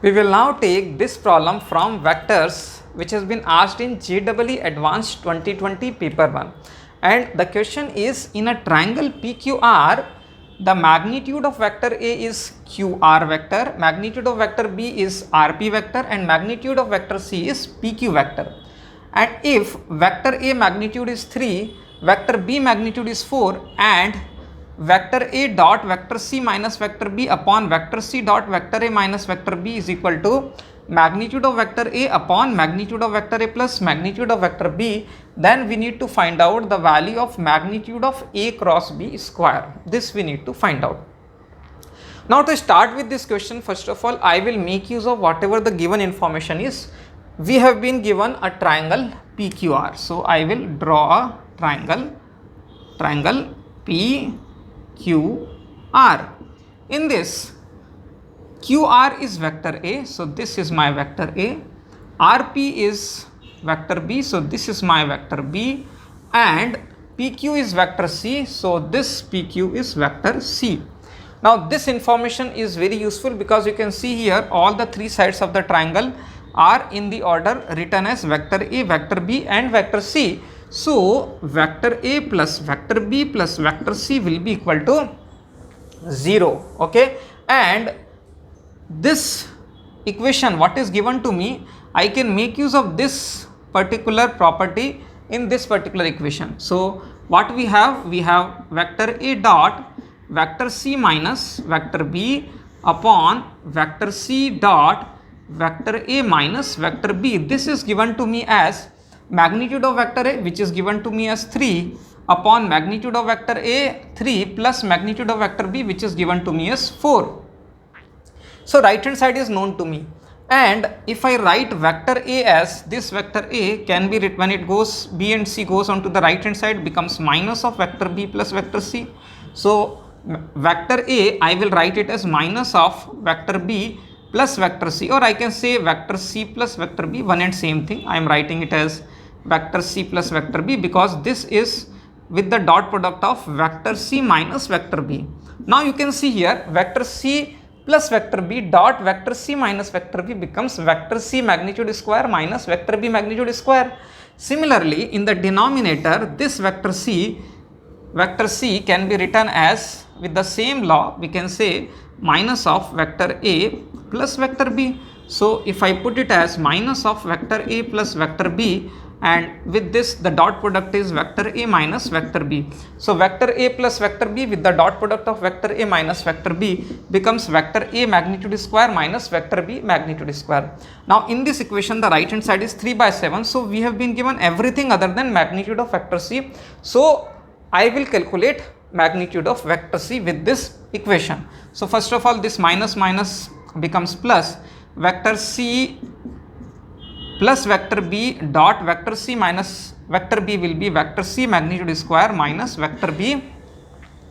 We will now take this problem from vectors which has been asked in JEE Advanced 2020 paper 1, and the question is, in a triangle PQR the magnitude of vector A is QR vector, magnitude of vector B is RP vector, and magnitude of vector C is PQ vector. And if vector A magnitude is 3, vector B magnitude is 4, and vector A dot vector C minus vector B upon vector C dot vector A minus vector B is equal to magnitude of vector A upon magnitude of vector A plus magnitude of vector B, then we need to find out the value of magnitude of A cross B square. This we need to find out. Now to start with this question, first of all I will make use of whatever the given information is. We have been given a triangle PQR, so I will draw a triangle PQR. In this, QR is vector A, so this is my vector A. RP is vector B, so this is my vector B, and PQ is vector C, so this PQ is vector C. Now this information is very useful because you can see here all the three sides of the triangle are in the order written as vector A, vector B and vector C. So vector A plus vector B plus vector C will be equal to 0. Okay, and this equation what is given to me, I can make use of this particular property in this particular equation. So what we have vector A dot vector C minus vector B upon vector C dot vector A minus vector B. This is given to me as magnitude of vector A, which is given to me as 3, upon magnitude of vector A 3 plus magnitude of vector B, which is given to me as 4. So right hand side is known to me, and if I write vector A as this, vector A can be written when it goes B and C goes onto the right hand side becomes minus of vector B plus vector C. So vector A I will write it as minus of vector B plus vector C, or I can say vector C plus vector B, one and same thing. I am writing it as vector C plus vector B because this is with the dot product of vector C minus vector B. Now you can see here vector C plus vector B dot vector C minus vector B becomes vector C magnitude square minus vector B magnitude square. Similarly, in the denominator, this vector C can be written as, with the same law, we can say minus of vector A plus vector B. So if I put it as minus of vector A plus vector B, and with this the dot product is vector A minus vector B. So vector A plus vector B with the dot product of vector A minus vector B becomes vector A magnitude square minus vector B magnitude square. Now in this equation the right hand side is 3 by 7. So we have been given everything other than magnitude of vector C. So I will calculate magnitude of vector C with this equation. So first of all this minus minus becomes plus, vector C plus vector B dot vector C minus vector B will be vector C magnitude square minus vector B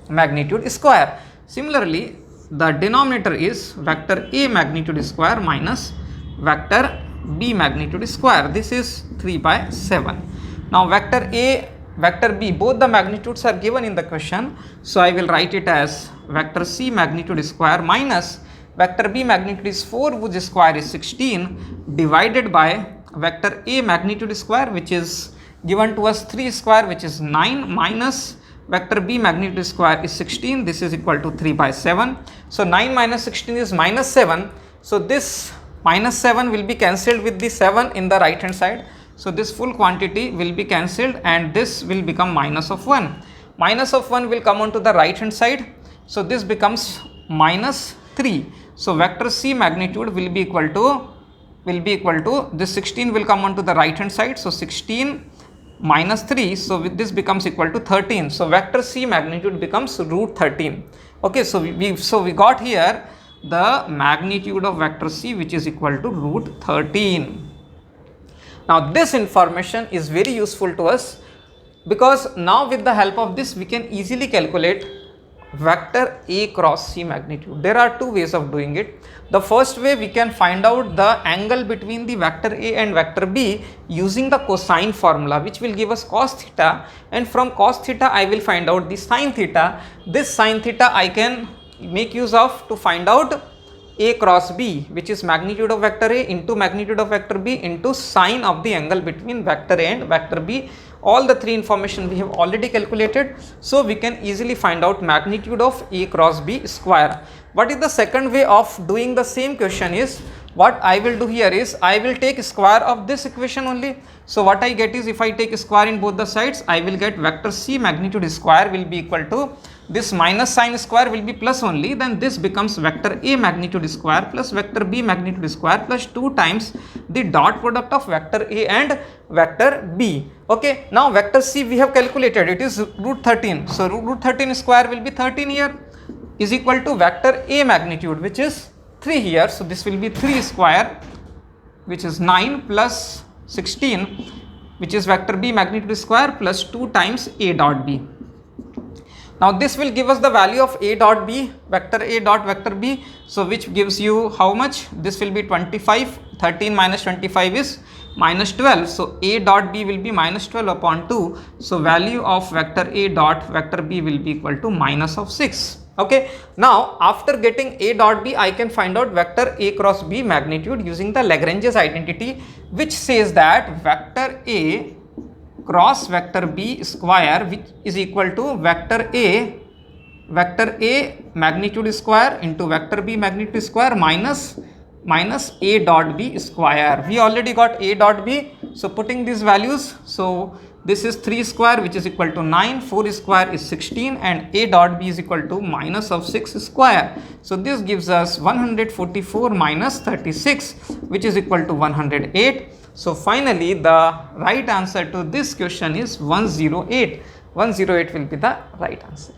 magnitude square. Similarly, the denominator is vector A magnitude square minus vector B magnitude square. This is 3 by 7. Now vector A, vector B, both the magnitudes are given in the question. So I will write it as vector C magnitude square minus vector B magnitude is 4, whose square is 16, divided by vector A magnitude square, which is given to us 3 square, which is 9, minus vector B magnitude square is 16. This is equal to 3 by 7. So 9 minus 16 is minus 7. So this minus 7 will be cancelled with the 7 in the right hand side. So this full quantity will be cancelled and this will become minus of 1. Minus of 1 will come onto the right hand side. So this becomes minus 3. So vector C magnitude will be equal to this 16 will come onto the right hand side. So 16 minus 3. So with this becomes equal to 13. So vector C magnitude becomes root 13. Okay, so we got here the magnitude of vector C, which is equal to root 13. Now this information is very useful to us because now with the help of this we can easily calculate vector A cross C magnitude. There are two ways of doing it. The first way, we can find out the angle between the vector A and vector B using the cosine formula, which will give us cos theta, and from cos theta I will find out the sin theta. This sin theta I can make use of to find out A cross B, which is magnitude of vector A into magnitude of vector B into sine of the angle between vector A and vector B. All the three information we have already calculated, so we can easily find out magnitude of A cross B square. What is the second way of doing the same question is, what I will do here is I will take square of this equation only. So what I get is, if I take square in both the sides, I will get vector C magnitude square will be equal to this minus sine square will be plus only, then this becomes vector A magnitude square plus vector B magnitude square plus 2 times the dot product of vector A and vector B. Okay, now vector C we have calculated, it is root 13. So root 13 square will be 13 here, is equal to vector A magnitude, which is 3 here. So this will be 3 square, which is 9 plus 16, which is vector B magnitude square plus 2 times A dot B. Now this will give us the value of A dot B, vector A dot vector B. So which gives you how much? This will be 25. 13 minus 25 is minus 12. So A dot B will be minus 12 upon 2. So value of vector A dot vector B will be equal to minus of 6. Okay. Now after getting A dot B, I can find out vector A cross B magnitude using the Lagrange's identity, which says that vector A cross vector B square, which is equal to vector A magnitude square into vector B magnitude square minus A dot B square. We already got A dot B, so putting these values, so this is 3 square, which is equal to 9, 4 square is 16, and A dot B is equal to minus of 6 square. So this gives us 144 minus 36, which is equal to 108. So finally the right answer to this question is 108. 108 will be the right answer.